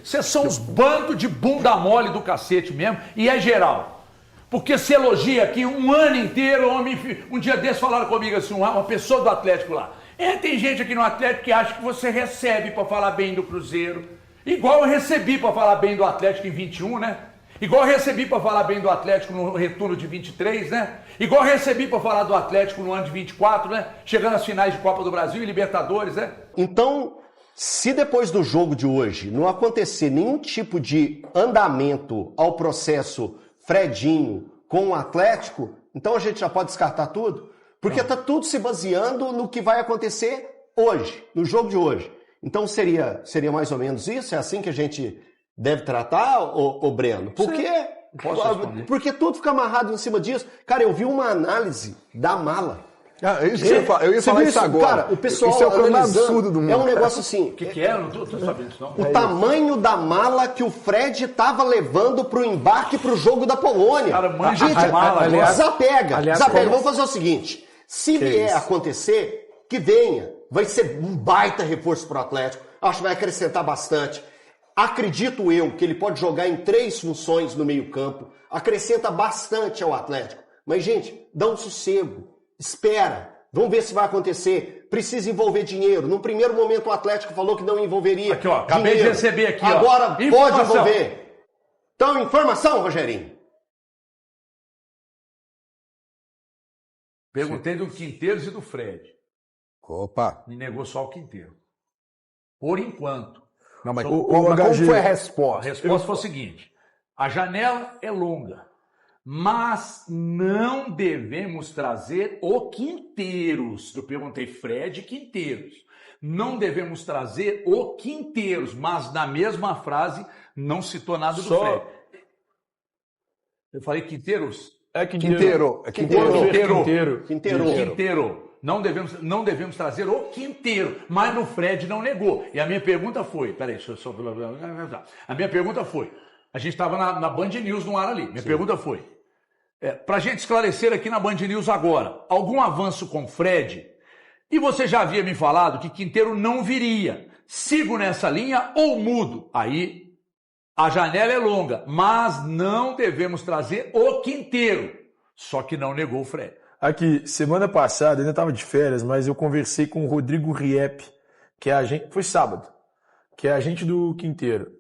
Vocês são uns bandos de bunda mole do cacete mesmo, e é geral. Porque se elogia aqui um ano inteiro, um dia desses falaram comigo assim, uma pessoa do Atlético lá. Tem gente aqui no Atlético que acha que você recebe para falar bem do Cruzeiro. Igual eu recebi para falar bem do Atlético em 21, né? Igual eu recebi para falar bem do Atlético no retorno de 23, né? Igual eu recebi para falar do Atlético no ano de 24, né? Chegando às finais de Copa do Brasil e Libertadores, né? Então, se depois do jogo de hoje não acontecer nenhum tipo de andamento ao processo Fredinho com o Atlético, então a gente já pode descartar tudo? Porque está tudo se baseando no que vai acontecer hoje, no jogo de hoje. Então seria mais ou menos isso? É assim que a gente deve tratar, ô Breno? Porque tudo fica amarrado em cima disso. Cara, eu vi uma análise da mala. Isso que eu ia falar isso agora. Cara, o pessoal isso é o problema absurdo do mundo. É um negócio assim. O que é? Eu não tô sabendo isso, não. O tamanho da mala que o Fred estava levando pro embarque pro jogo da Polônia. Cara, manja gente, a mala, desapega. Vamos fazer o seguinte. Se vier acontecer, que venha. Vai ser um baita reforço pro Atlético. Acho que vai acrescentar bastante. Acredito eu que ele pode jogar em 3 funções no meio-campo. Acrescenta bastante ao Atlético. Mas, gente, dá um sossego. Espera. Vamos ver se vai acontecer. Precisa envolver dinheiro. No primeiro momento o Atlético falou que não envolveria. Aqui, ó. Acabei de receber aqui, ó. Agora pode envolver. Então, informação, Rogerinho. Perguntei do Quinteiros e do Fred. Opa. Me negou só o Quinteiro. Por enquanto. Não, mas como foi a resposta? A resposta foi o seguinte. A janela é longa. Mas não devemos trazer o Quinteiros. Eu perguntei Fred e Quinteiros. Não devemos trazer o Quinteiros, mas na mesma frase não citou nada do Fred. Eu falei Quinteiros? Quinteiro. Não devemos trazer o Quinteiro, mas no Fred não negou. E a minha pergunta foi, a minha pergunta foi, a gente estava na Band News no ar ali, minha pergunta foi, para a gente esclarecer aqui na Band News agora, algum avanço com o Fred? E você já havia me falado que Quinteiro não viria. Sigo nessa linha ou mudo? Aí a janela é longa, mas não devemos trazer o Quinteiro. Só que não negou o Fred. Aqui, semana passada, ainda estava de férias, mas eu conversei com o Rodrigo Riepe, que é agente, foi sábado, que é agente do Quinteiro.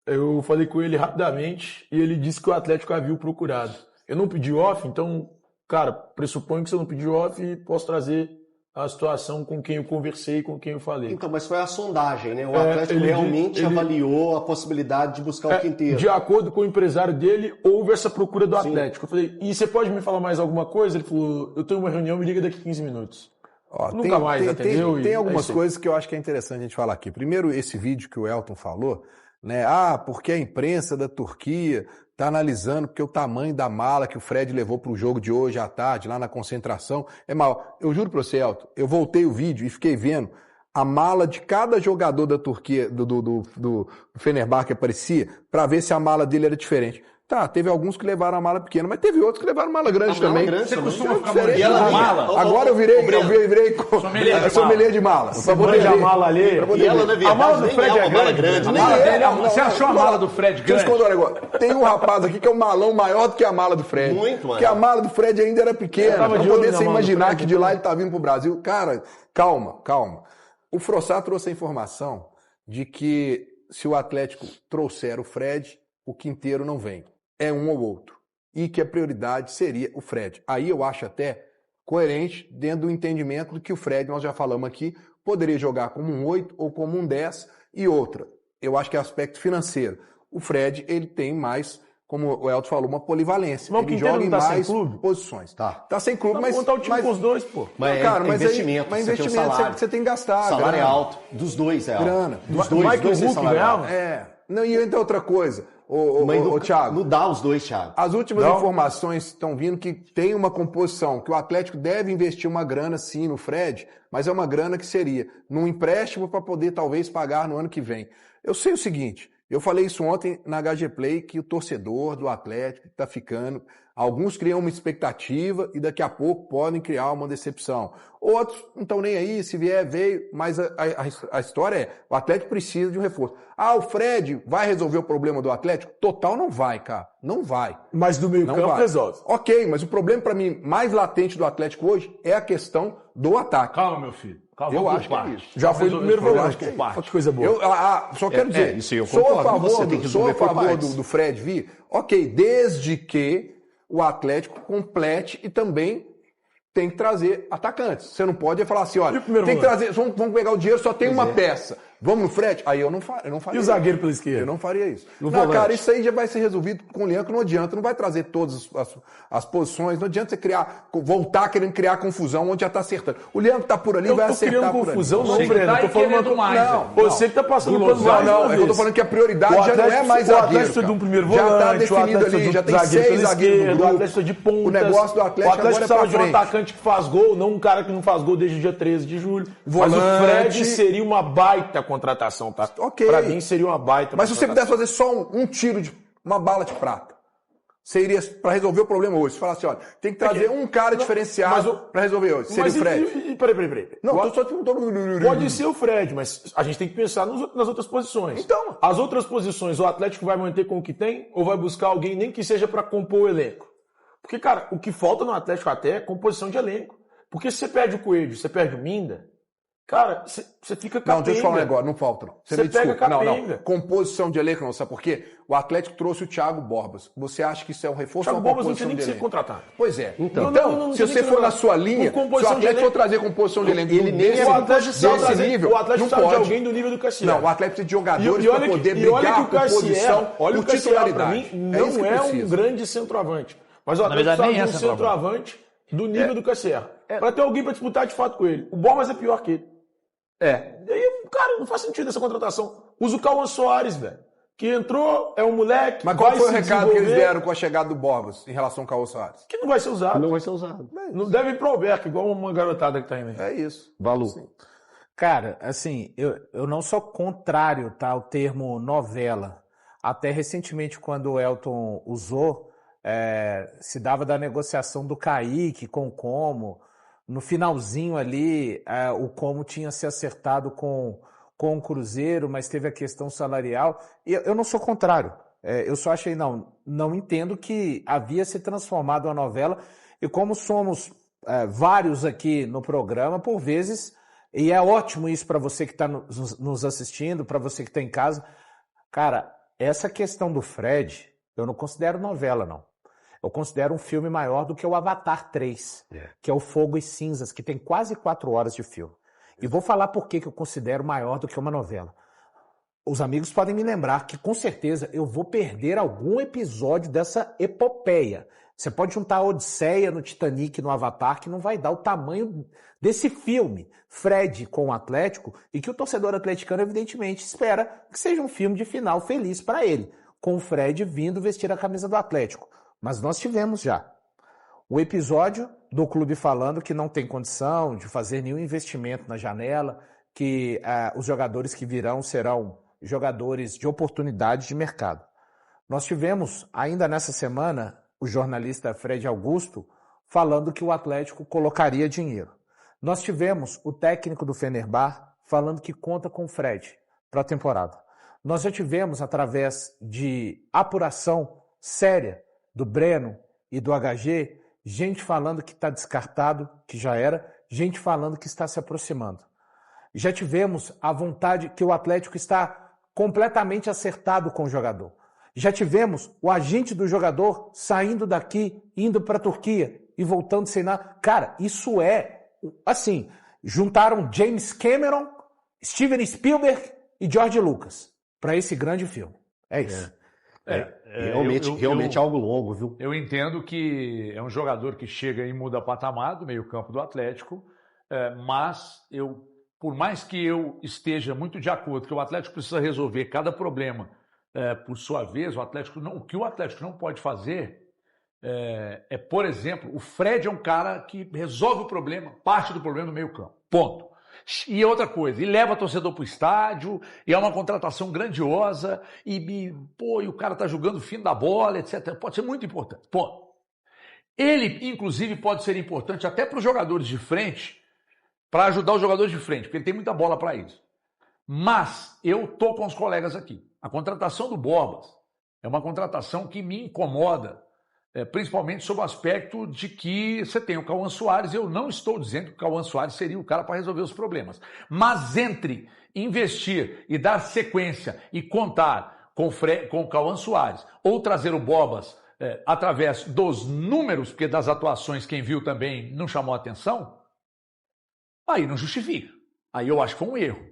Eu falei com ele rapidamente e ele disse que o Atlético havia o procurado. Eu não pedi off, então, cara, pressuponho que você não pediu off e posso trazer a situação com quem eu conversei, com quem eu falei. Então, mas foi a sondagem, né? O Atlético realmente avaliou a possibilidade de buscar o Quinteiro. De acordo com o empresário dele, houve essa procura do Atlético. Eu falei, e você pode me falar mais alguma coisa? Ele falou, eu tenho uma reunião, me liga daqui 15 minutos. Nunca mais atendeu. Tem algumas coisas que eu acho que é interessante a gente falar aqui. Primeiro, esse vídeo que o Elton falou, né? Porque a imprensa da Turquia está analisando porque o tamanho da mala que o Fred levou para o jogo de hoje à tarde, lá na concentração, é mal. Eu juro para você, Elton, eu voltei o vídeo e fiquei vendo a mala de cada jogador da Turquia, do Fenerbahçe que aparecia, para ver se a mala dele era diferente. Tá, teve alguns que levaram a mala pequena, mas teve outros que levaram mala grande também. Você costuma ficar diferente de mala? Agora eu virei sommelier de mala. Você manja a mala ali. E ela, na verdade, a mala do Fred é grande. Você achou a mala do Fred grande? Deixa eu te contar um negócio. Tem um rapaz aqui que é um malão maior do que a mala do Fred. Muito maior. Porque a mala do Fred ainda era pequena. Pra poder você imaginar que de lá ele tá vindo pro Brasil. Cara, calma. O Frossá trouxe a informação de que se o Atlético trouxer o Fred, o Quinteiro não vem. É um ou outro. E que a prioridade seria o Fred. Aí eu acho até coerente dentro do entendimento do que o Fred, nós já falamos aqui, poderia jogar como um 8 ou como um 10 e outra. Eu acho que é aspecto financeiro. O Fred, ele tem mais, como o Elton falou, uma polivalência. Mas ele joga em tá mais sem clube? posições. Tá Sem clube, mas... montar o time com os dois, pô. Mas cara, mas investimento. Mas Você tem investimento um salário. você tem que gastar. Salário é alto. Dos dois é alto. Grana. Dos dois é salário alto. Não, e ainda outra coisa. Ô, Thiago. Não dá os dois, Thiago. As últimas informações estão vindo que tem uma composição, que o Atlético deve investir uma grana sim no Fred, mas é uma grana que seria num empréstimo para poder talvez pagar no ano que vem. Eu sei o seguinte, Eu falei isso ontem na HG Play, que o torcedor do Atlético está ficando... Alguns criam uma expectativa e daqui a pouco podem criar uma decepção. Outros não estão nem aí, se vier, veio. Mas a história é, o Atlético precisa de um reforço. Ah, o Fred vai resolver o problema do Atlético? Total não vai, cara. Não vai. Mas do meio campo resolve. Ok, mas o problema para mim mais latente do Atlético hoje é a questão do ataque. Calma, meu filho. Calma, eu acho que é isso. Já foi no primeiro volante. Olha que coisa boa. Só quero dizer, isso eu sou a concordo, favor do Fred vir. Ok, desde que o Atlético complete e também tem que trazer atacantes. Você não pode falar assim, olha, tem que trazer, vamos pegar o dinheiro, só tem uma peça. Vamos no Fred? Aí eu não faria. E o zagueiro pela esquerda? Eu não faria isso. Não, cara, isso aí já vai ser resolvido com o Lianco, não adianta, não vai trazer todas as posições, não adianta você voltar querendo criar confusão onde já tá acertando. O Lianco tá por ali, vai acertar por ali. Confusão, não, Breno, eu tô falando mais. Não, você que tá passando pelo não, é que eu tô falando que a prioridade já não é mais zagueiro. O Atlético precisa de um primeiro volante, já tá definido ali, já tem 6 zagueiros no grupo. O Atlético precisa de pontas. O negócio do Atlético agora é pra frente. de um atacante que faz gol, não um cara que não faz gol desde o dia 13 de julho. Mas o Fred seria uma baita contratação, tá? Ok. Pra mim seria uma baita. Mas se você pudesse fazer só um tiro de uma bala de prata, você iria para resolver o problema hoje. Você fala assim, olha, tem que trazer um cara diferenciado para resolver hoje. Seria o Fred. Peraí. Não, tô só todo mundo. Pode ser o Fred, mas a gente tem que pensar nas outras posições. Então. As outras posições, o Atlético vai manter com o que tem ou vai buscar alguém nem que seja para compor o elenco? Porque, cara, o que falta no Atlético até é composição de elenco. Porque se você perde o Coelho, você perde o Minda, cara, você fica capenga. Não, deixa eu falar um negócio, não falta não. Você me desculpa. Não. Composição de elenco não, sabe por quê? O Atlético trouxe o Thiago Borbas. Você acha que isso é um reforço ou uma composição de elenco? Thiago Borbas não tinha nem que ser contratado. Pois é. Então, se você for na sua linha, se o Atlético for trazer composição de elenco desse nível, o Atlético não precisa pode. de alguém do nível do Cassiano. Não, o Atlético precisa de jogadores para poder brigar por posição, olha o Cassiano, para mim, não é um precisa. Grande centroavante. Mas o Atlético precisa de um centroavante do nível do Cassiano. Para ter alguém para disputar de fato com ele. O Borbas é pior que ele. E aí, cara, não faz sentido essa contratação. Usa o Cauã Soares, velho. Que entrou, é um moleque. Mas qual foi o recado que eles deram com a chegada do Borbas em relação ao Cauã Soares? Que não vai ser usado. Não vai ser usado. Não deve ir pro Alberto, igual uma garotada que tá indo aí. É isso. Valu. Cara, assim, eu não sou contrário, tá, ao termo novela. Até recentemente, quando o Elton usou, se dava da negociação do Kaique com o Como. No finalzinho ali, o Como tinha se acertado com o Cruzeiro, mas teve a questão salarial. E eu não sou contrário. Eu só achei, não entendo que havia se transformado uma novela. E como somos vários aqui no programa, por vezes, e é ótimo isso para você que está nos assistindo, para você que está em casa. Cara, essa questão do Fred, eu não considero novela, não. Eu considero um filme maior do que o Avatar 3, que é o Fogo e Cinzas, que tem quase 4 horas de filme. E vou falar por que eu considero maior do que uma novela. Os amigos podem me lembrar que, com certeza, eu vou perder algum episódio dessa epopeia. Você pode juntar a Odisseia no Titanic, no Avatar, que não vai dar o tamanho desse filme, Fred com o Atlético, e que o torcedor atleticano, evidentemente, espera que seja um filme de final feliz para ele, com o Fred vindo vestir a camisa do Atlético. Mas nós tivemos já o episódio do clube falando que não tem condição de fazer nenhum investimento na janela, que os jogadores que virão serão jogadores de oportunidade de mercado. Nós tivemos, ainda nessa semana, o jornalista Fred Augusto falando que o Atlético colocaria dinheiro. Nós tivemos o técnico do Fenerbahçe falando que conta com o Fred para a temporada. Nós já tivemos, através de apuração séria do Breno e do HG, gente falando que está descartado, que já era, gente falando que está se aproximando. Já tivemos a vontade que o Atlético está completamente acertado com o jogador. Já tivemos o agente do jogador saindo daqui, indo para a Turquia e voltando sem nada. Cara, isso assim, juntaram James Cameron, Steven Spielberg e George Lucas para esse grande filme. É isso. Realmente é algo longo, viu? Eu entendo que é um jogador que chega e muda patamar do meio-campo do Atlético, mas por mais que eu esteja muito de acordo que o Atlético precisa resolver cada problema por sua vez, o que o Atlético não pode fazer por exemplo, o Fred é um cara que resolve o problema, parte do problema do meio-campo. Ponto. E outra coisa, e leva torcedor pro estádio, e é uma contratação grandiosa, e o cara tá jogando o fim da bola, etc. Pode ser muito importante. Pô, ele, inclusive, pode ser importante até para os jogadores de frente, para ajudar os jogadores de frente, porque ele tem muita bola para isso. Mas eu tô com os colegas aqui. A contratação do Borbas é uma contratação que me incomoda, principalmente sob o aspecto de que você tem o Cauã Soares. Eu não estou dizendo que o Cauã Soares seria o cara para resolver os problemas. Mas entre investir e dar sequência e contar com o Cauã Soares ou trazer o Borbas através dos números, porque das atuações quem viu também não chamou atenção, aí não justifica. Aí eu acho que foi um erro.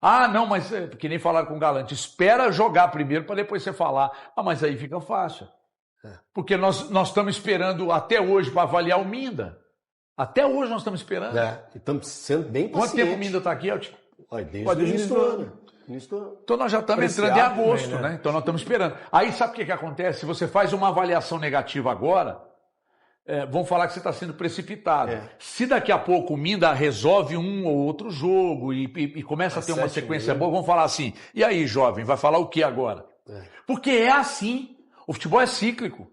Ah, não, mas que nem falaram com o Galante, espera jogar primeiro para depois você falar. Ah, mas aí fica fácil. Porque nós estamos esperando até hoje para avaliar o Minda. Até hoje nós estamos esperando. E estamos sendo bem pacientes. Quanto tempo o Minda está aqui, Elton? Desde o início do ano. Então nós já estamos entrando em agosto, também, né? Então nós estamos esperando. Aí sabe o que acontece? Se você faz uma avaliação negativa agora, vão falar que você está sendo precipitado. Se daqui a pouco o Minda resolve um ou outro jogo e começa a ter uma sequência boa, vão falar assim, e aí, jovem, vai falar o que agora? Porque é assim. O futebol é cíclico.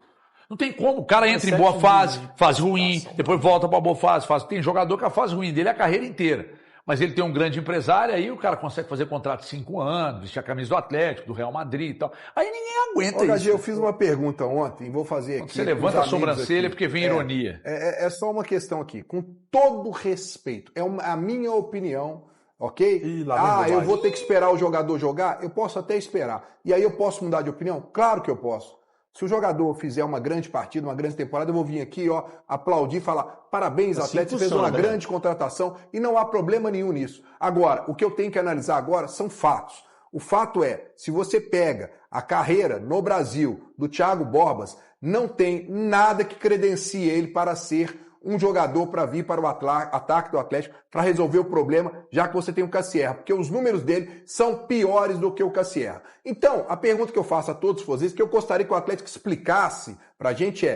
Não tem como. O cara entra em boa fase ruim, depois volta para boa fase. Tem jogador que a fase ruim dele é a carreira inteira. Mas ele tem um grande empresário, aí o cara consegue fazer contrato de 5 anos, vestir a camisa do Atlético, do Real Madrid e tal. Aí ninguém aguenta isso. Eu fiz uma pergunta ontem, vou fazer aqui. Você levanta a sobrancelha porque vem ironia. É só uma questão aqui. Com todo respeito, a minha opinião, ok? Eu vou ter que esperar o jogador jogar? Eu posso até esperar. E aí eu posso mudar de opinião? Claro que eu posso. Se o jogador fizer uma grande partida, uma grande temporada, eu vou vir aqui, aplaudir e falar parabéns, Atlético, você fez uma grande contratação e não há problema nenhum nisso. Agora, o que eu tenho que analisar agora são fatos. O fato é, se você pega a carreira no Brasil do Thiago Borbas, não tem nada que credencie ele para ser um jogador para vir para o ataque do Atlético para resolver o problema, já que você tem o Cassierra, porque os números dele são piores do que o Cassierra. Então, a pergunta que eu faço a todos vocês, que eu gostaria que o Atlético explicasse para a gente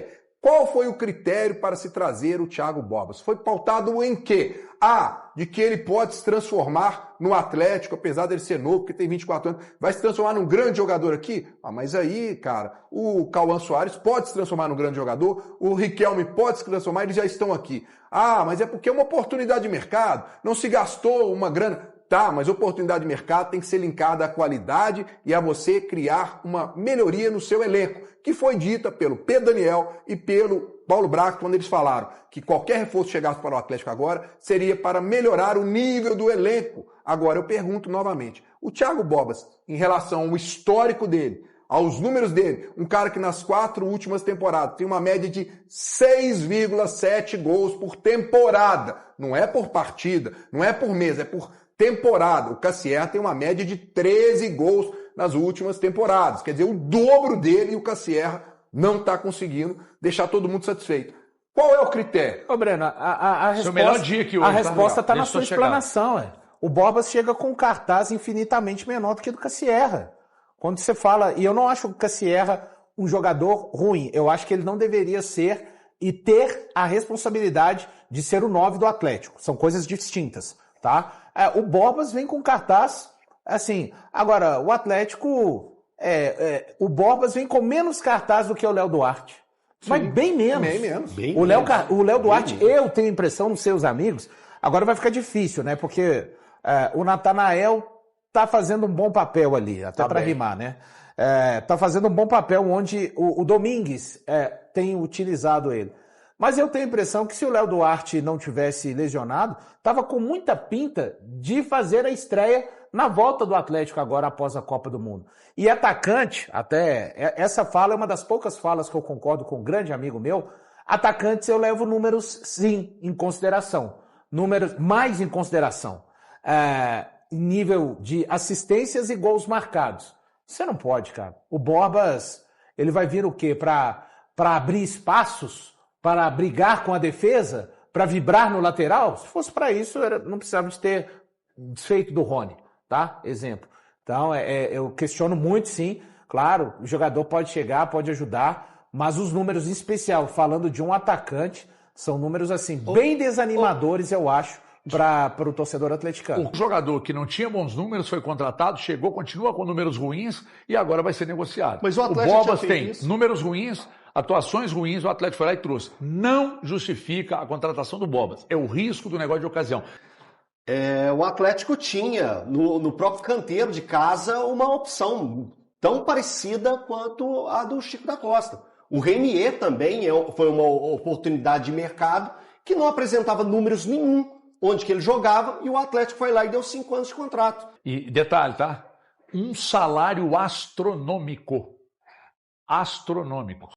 qual foi o critério para se trazer o Thiago Borbas? Foi pautado em quê? De que ele pode se transformar no Atlético, apesar dele ser novo, porque tem 24 anos, vai se transformar num grande jogador aqui? Mas aí, cara, o Cauã Soares pode se transformar num grande jogador, o Riquelme pode se transformar, eles já estão aqui. Mas é porque é uma oportunidade de mercado, não se gastou uma grana. Tá, mas oportunidade de mercado tem que ser linkada à qualidade e a você criar uma melhoria no seu elenco, que foi dita pelo Pedro Daniel e pelo Paulo Braga, quando eles falaram que qualquer reforço que chegasse para o Atlético agora seria para melhorar o nível do elenco. Agora eu pergunto novamente, o Thiago Borbas, em relação ao histórico dele, aos números dele, um cara que nas 4 últimas temporadas tem uma média de 6,7 gols por temporada, não é por partida, não é por mês, é por temporada. O Cassierra tem uma média de 13 gols nas últimas temporadas. Quer dizer, o dobro dele, e o Cassierra não está conseguindo deixar todo mundo satisfeito. Qual é o critério? Breno, a resposta, melhor dia que hoje, a resposta está na sua explanação. O Borbas chega com um cartaz infinitamente menor do que do Cassierra. Quando você fala, e eu não acho o Cassierra um jogador ruim, eu acho que ele não deveria ser e ter a responsabilidade de ser o 9 do Atlético. São coisas distintas, tá? O Borbas vem com cartaz, assim, agora, o Atlético, o Borbas vem com menos cartaz do que o Léo Duarte. Sim, mas bem menos. O Léo Duarte, eu tenho a impressão, nos seus amigos, agora vai ficar difícil, né? Porque o Natanael tá fazendo um bom papel ali, até para rimar, né? Tá fazendo um bom papel onde o Domingues tem utilizado ele. Mas eu tenho a impressão que se o Léo Duarte não tivesse lesionado, estava com muita pinta de fazer a estreia na volta do Atlético agora após a Copa do Mundo. E atacante, até essa fala é uma das poucas falas que eu concordo com um grande amigo meu, atacantes eu levo números sim em consideração, números mais em consideração, nível de assistências e gols marcados. Você não pode, cara. O Borbas, ele vai vir o quê? Para abrir espaços? Para brigar com a defesa? Para vibrar no lateral? Se fosse para isso, não precisava de ter desfeito do Rony, tá? Exemplo. Então, eu questiono muito, sim. Claro, o jogador pode chegar, pode ajudar, mas os números em especial, falando de um atacante, são números, assim, bem desanimadores, eu acho, para o torcedor atleticano. O jogador que não tinha bons números foi contratado, chegou, continua com números ruins e agora vai ser negociado. Mas o Atlético Bobas já tem fez isso. números ruins, atuações ruins, o Atlético foi lá e trouxe. Não justifica a contratação do Bobas. É o risco do negócio de ocasião. O Atlético tinha, no próprio canteiro de casa, uma opção tão parecida quanto a do Chico da Costa. O Renier também foi uma oportunidade de mercado que não apresentava números nenhum onde que ele jogava e o Atlético foi lá e deu 5 anos de contrato. E detalhe, tá? Um salário astronômico. Astronômico.